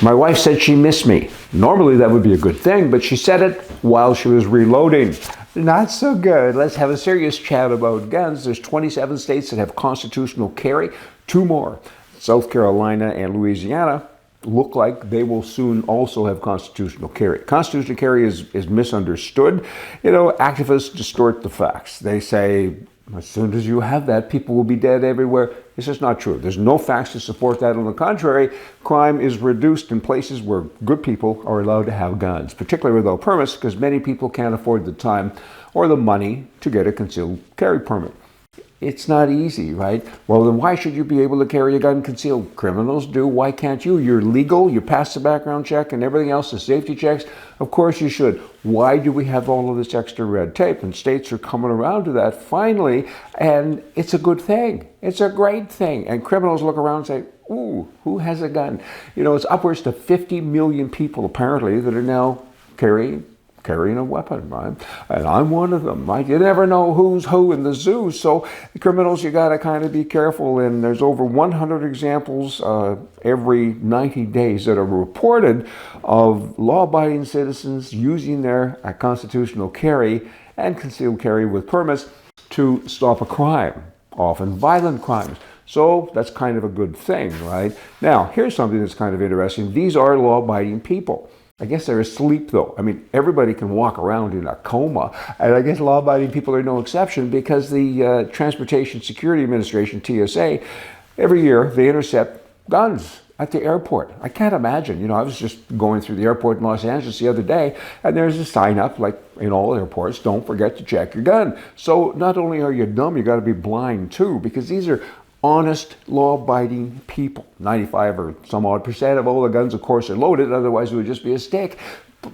My wife said she missed me. Normally that would be a good thing, but she said it while she was reloading. Not so good. Let's have a serious chat about guns. There's 27 states that have constitutional carry. 2 more, South Carolina and Louisiana, look like they will soon also have constitutional carry. Constitutional carry is misunderstood. You know, activists distort the facts. They say, as soon as you have that, people will be dead everywhere. This is not true. There's no facts to support that. On the contrary, crime is reduced in places where good people are allowed to have guns, particularly without permits, because many people can't afford the time or the money to get a concealed carry permit. It's not easy, right? Well, then why should you be able to carry a gun concealed? Criminals do. Why can't you? You're legal. You pass the background check and everything else, the safety checks. Of course you should. Why do we have all of this extra red tape? And states are coming around to that finally, and it's a good thing. It's a great thing. And criminals look around and say, ooh, who has a gun? You know, it's upwards to 50 million people apparently that are now carrying a weapon, right? And I'm one of them, right? You never know who's who in the zoo. So the criminals, you got to kind of be careful. And there's over 100 examples every 90 days that are reported of law-abiding citizens using their constitutional carry and concealed carry with permits to stop a crime, often violent crimes. So that's kind of a good thing, right? Now, here's something that's kind of interesting. These are law-abiding people. I guess they're asleep, though. I mean, everybody can walk around in a coma, and I guess law-abiding people are no exception because the Transportation Security Administration, TSA, every year they intercept guns at the airport. I can't imagine. You know, I was just going through the airport in Los Angeles the other day, and there's a sign up, like in all airports, don't forget to check your gun. So not only are you dumb, you got to be blind, too, because these are honest, law-abiding people. 95 or some odd percent of all the guns, of course, are loaded. Otherwise, it would just be a stick.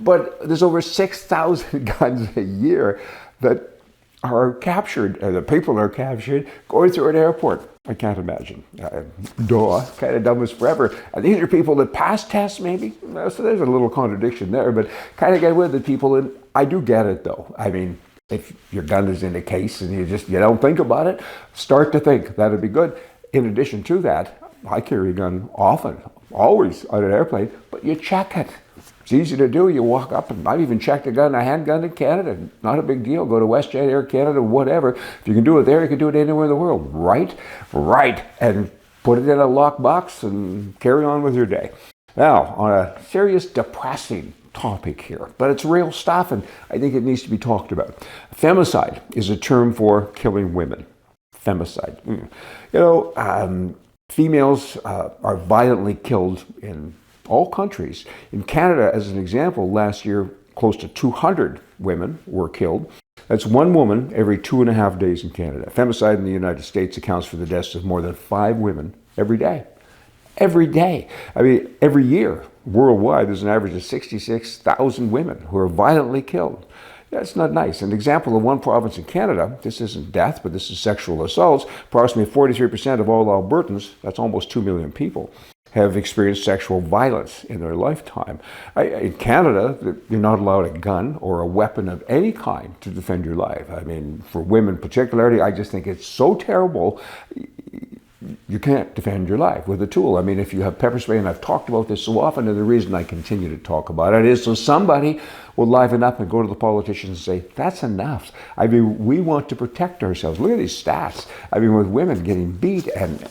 But there's over 6,000 guns a year that are captured, or the people are captured, going through an airport. I can't imagine. Kind of dumb as forever. And these are people that pass tests, maybe. So there's a little contradiction there, but kind of get with the people. And I do get it, though. I mean, if your gun is in a case and you don't think about it, start to think. That'd be good. In addition to that, I carry a gun often, always on an airplane, but you check it. It's easy to do. You walk up, and I've even checked a handgun in Canada. Not a big deal. Go to WestJet, Air Canada, whatever. If you can do it there, you can do it anywhere in the world. Right? Right. And put it in a lockbox and carry on with your day. Now, on a serious, depressing topic here, but it's real stuff, and I think it needs to be talked about. Femicide is a term for killing women. Femicide. You know, females are violently killed in all countries. In Canada, as an example, last year, close to 200 women were killed. That's 1 woman every 2.5 days in Canada. Femicide in the United States accounts for the deaths of more than 5 women every day. Every day. I mean, every year, worldwide, there's an average of 66,000 women who are violently killed. That's not nice. An example of one province in Canada, this isn't death, but this is sexual assaults. Approximately 43% of all Albertans, that's almost 2 million people, have experienced sexual violence in their lifetime. In Canada, you're not allowed a gun or a weapon of any kind to defend your life. I mean, for women particularly, I just think it's so terrible. You can't defend your life with a tool. I mean, if you have pepper spray, and I've talked about this so often, and the reason I continue to talk about it is so somebody will liven up and go to the politicians and say, that's enough. I mean, we want to protect ourselves. Look at these stats. I mean, with women getting beat and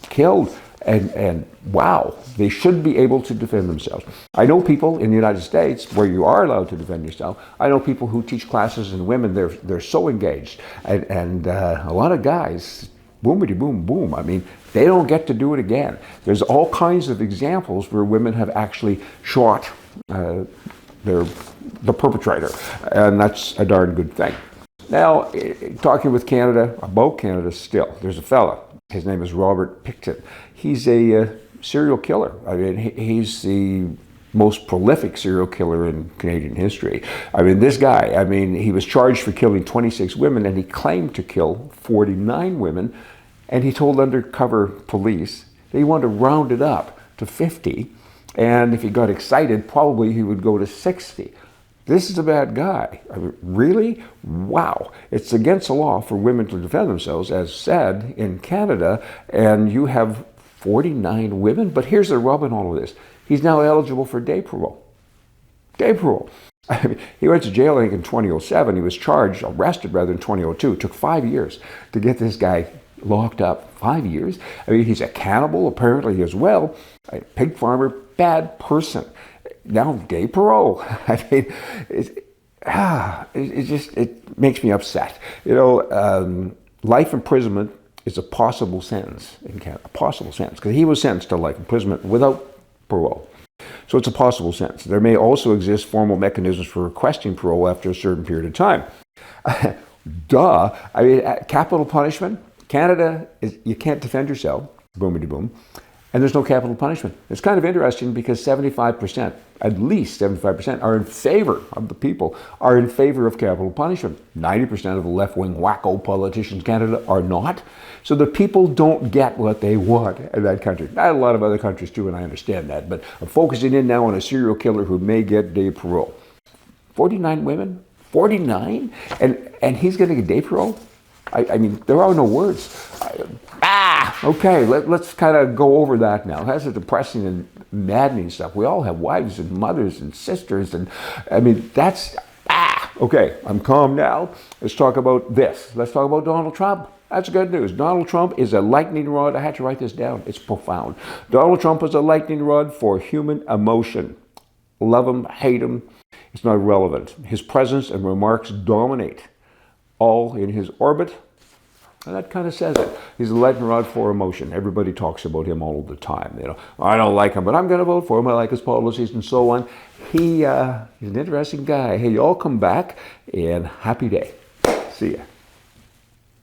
killed, and wow, they should be able to defend themselves. I know people in the United States where you are allowed to defend yourself. I know people who teach classes in women, they're so engaged. And a lot of guys, boomity boom boom. I mean, they don't get to do it again. There's all kinds of examples where women have actually shot the perpetrator, and that's a darn good thing. Now, talking with Canada, about Canada still, there's a fella. His name is Robert Pickton. He's a serial killer. I mean, he's the most prolific serial killer in Canadian history. I mean, this guy, I mean, he was charged for killing 26 women, and he claimed to kill 49 women, and he told undercover police that he wanted to round it up to 50, and if he got excited, probably he would go to 60. This is a bad guy. I mean, really? Wow. It's against the law for women to defend themselves, as said in Canada, and you have 49 women. But here's the rub in all of this. He's now eligible for day parole. Day parole. I mean, he went to jail, I think, in 2007. He was arrested rather, in 2002. It took 5 years to get this guy locked up. 5 years? I mean, he's a cannibal, apparently, as well. A pig farmer, bad person. Now, day parole. I mean, it makes me upset. You know, life imprisonment is a possible sentence in Canada. A possible sentence, because he was sentenced to life imprisonment without parole. So it's a possible sentence. There may also exist formal mechanisms for requesting parole after a certain period of time. Duh. I mean, capital punishment. Canada, you can't defend yourself. Boomity boom. And there's no capital punishment. It's kind of interesting because 75%, at least 75%, are in favor of the people, are in favor of capital punishment. 90% of the left-wing wacko politicians in Canada are not. So the people don't get what they want in that country. Not a lot of other countries too, and I understand that. But I'm focusing in now on a serial killer who may get day parole. 49 women? 49? And he's going to get day parole? I mean, there are no words. Okay, let's kind of go over that now. That's a depressing and maddening stuff. We all have wives and mothers and sisters, and I mean, that's, okay, I'm calm now. Let's talk about this. Let's talk about Donald Trump. That's good news. Donald Trump is a lightning rod. I had to write this down. It's profound. Donald Trump is a lightning rod for human emotion. Love him, hate him, it's not relevant. His presence and remarks dominate all in his orbit. And that kind of says it. He's a lightning rod for emotion. Everybody talks about him all the time. You know, I don't like him, but I'm going to vote for him. I like his policies and so on. He's an interesting guy. Hey, you all come back, and happy day. See ya.